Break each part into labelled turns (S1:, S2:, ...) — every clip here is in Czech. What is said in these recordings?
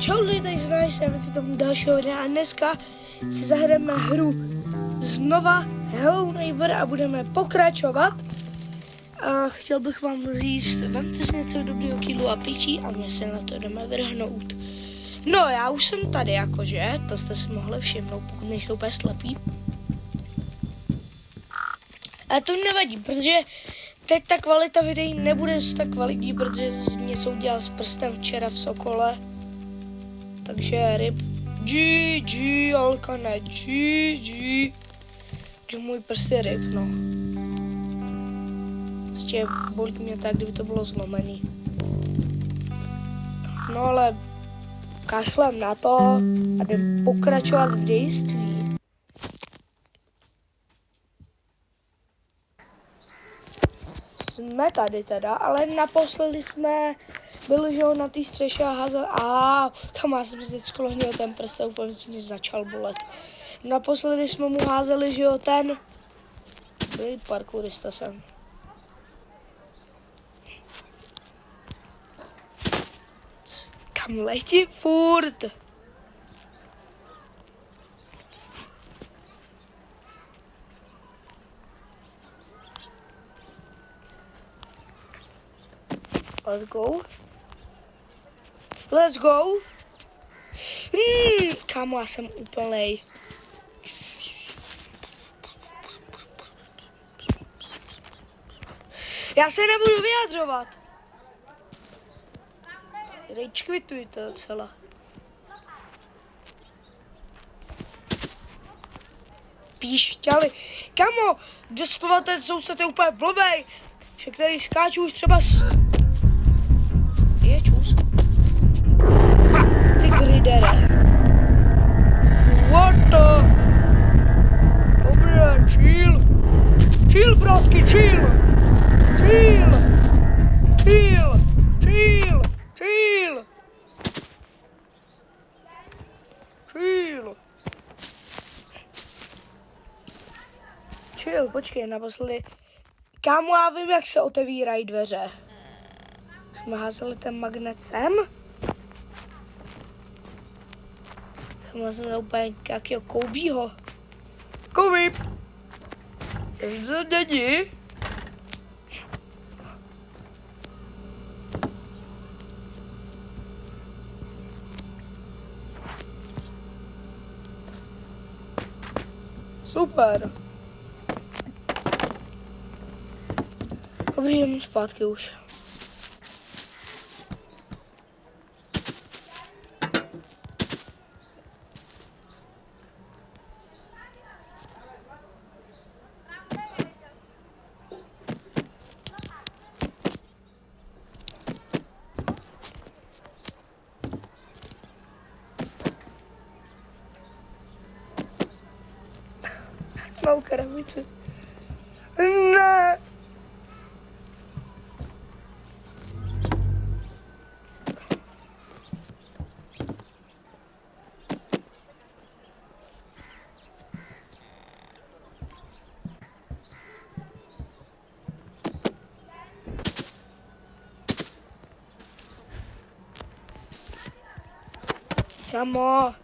S1: Čau lidi, tady znáš, já si tomu dalšího videa a dneska si zahrajeme hru znova Hello Neighbor a budeme pokračovat. A chtěl bych vám říct, vemte si něco dobrýho kýlu a pičí a my se na to jdeme vrhnout. No, já už jsem tady jakože, to jste si mohli všimnout, pokud nejste úplně slepí. Ale to nevadí, protože teď ta kvalita videí nebude tak kvalitní, protože něco udělal s prstem včera v Sokole. Takže ryb GG, Alka ne GG. Že můj prst je ryb, no. Prostě bolí mě tak, kdyby to bylo zlomený. No ale kašlem na to a jdem pokračovat v dějství. Jsme tady teda, ale naposledy jsme byli, že jo, na té střeše a házel. Kam já jsem si teď sklohnil ten prst a úplně mě začal bolet. Naposledy jsme mu házeli, že jo, ten parkourista jsem. Kam letí furt? Let's go. Let's go. Kámo, já jsem úplnej. Já se nebudu vyjadřovat. Rejčkvitujte docela. Píšťali. Kamo, doslova ten soused je úplně blbej. Že který skáču už třeba je čus. Ty gridere. What the? Dobré, chill. Chill, bratky, chill. Chill. Chill. Chill. Chill. Chill. Chill, počkej, naposledy. Kámo, já vím, jak se otevírají dveře. Jsme házeli ten magnet sem. Jsme měli úplně jakýho Koubího. Koubí! Zde není. Super. Dobrý, jdem zpátky už. Mám krabici. Ne! Kamo.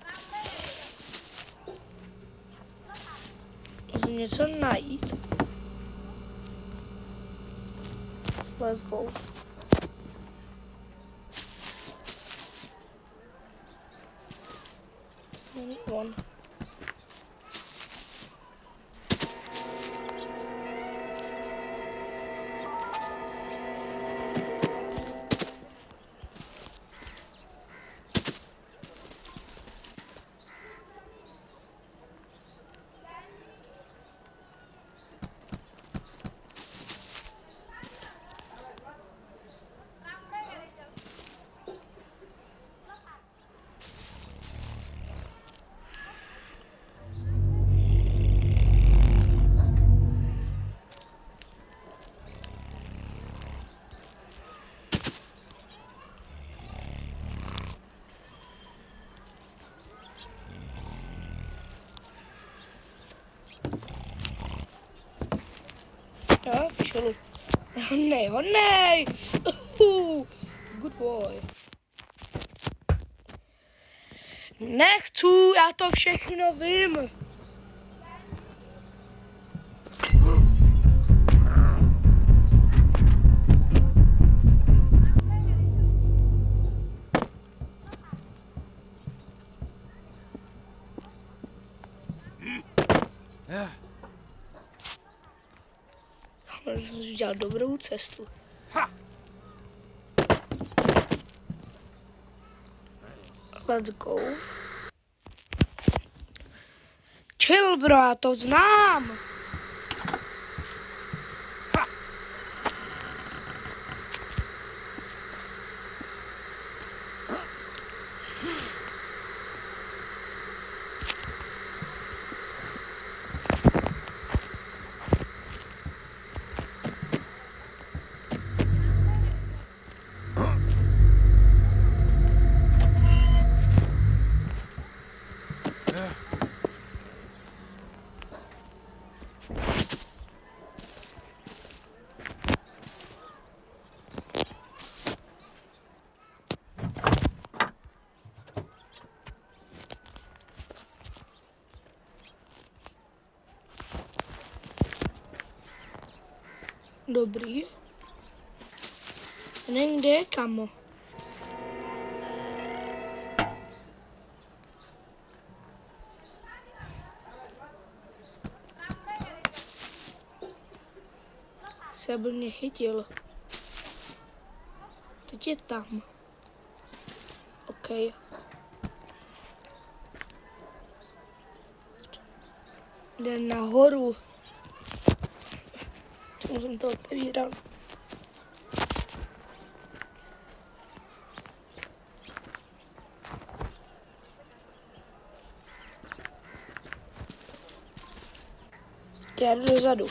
S1: Musím něco najít. Let's go. One. Ja, pišelu. Honej! Good boy. Nechci, já to všechno vím. Ale jsem udělal dobrou cestu. Let's go. Chill, bro, já to znám. Dobrý. Někde, kamo. Se by mě chytil. Teď je tam. OK. Jde nahoru. Čemu jsem to otevíral? Já jdu dozadu.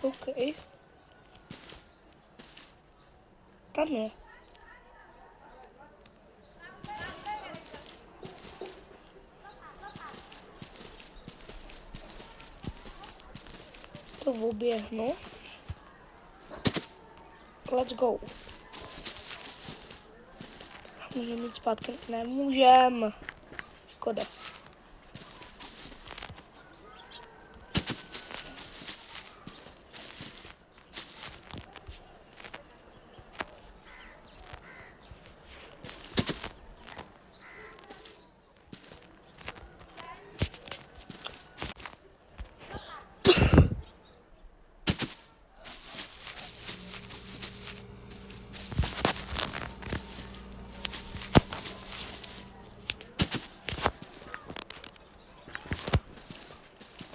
S1: OK. Tam je. To oběhnu. Let's go. Můžeme jít zpátky? Nemůžem. Škoda.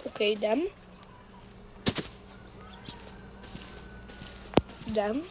S1: OK, jdem. Jdem.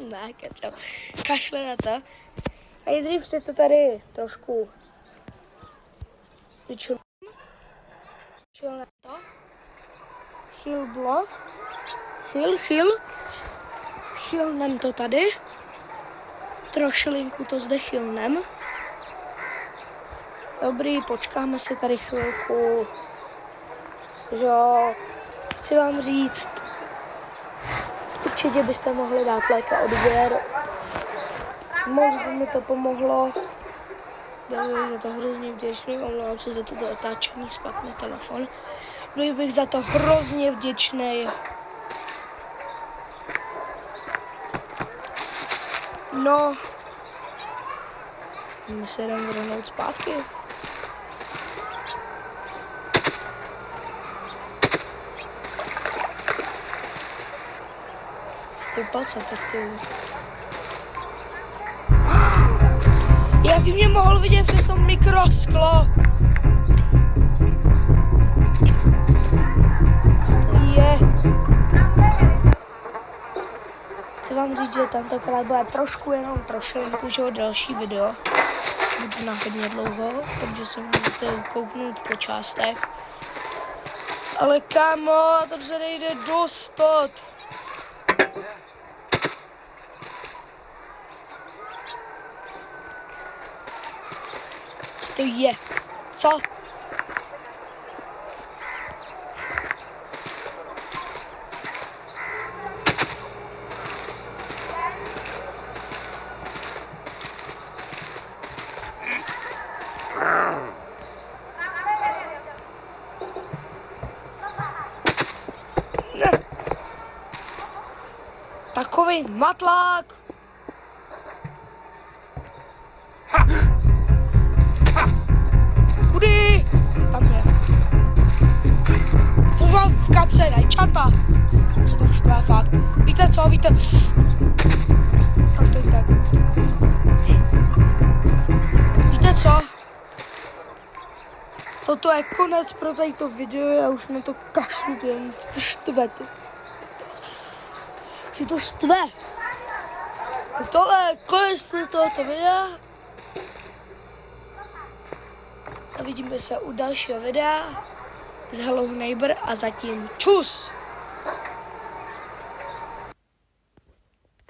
S1: Ne, kačo. Kašle na to. A nejdřív si to tady trošku vyčulím. Čilne to. Chylblo. Chylnem to tady. Trošilinku to zde chylnem. Dobrý, počkáme si tady chvilku. Jo, chci vám říct, určitě byste mohli dát like a odběr. Moc by mi to pomohlo. Byl bych za to hrozně vděčný, omlouvám se za toto otáčení, spadne telefon. Byl bych za to hrozně vděčný. No, my se jdeme vrhnout zpátky. Vkoupat se tak ty. Jak by mě mohl vidět přes to mikrosklo? Co to je? Chci vám říct, že tentokrát bude trošku jenom trošilinku, že další video. Budu na hodně dlouho, takže se můžete kouknout po částech. Ale kámo, tam se nejde dostat. Co to je? Co? Ne. Takový matlák. Kudy? Tam je. To mám v kapse rajčata. Mě to štve fakt. Víte co, víte? Tam to tak. Víte co? Toto je konec pro tato video, já už na to kašlu, to štve. Že to štve. A tohle je konec pro tohoto videa. A vidíme se u dalšího videa z Hello Neighbor a zatím čus!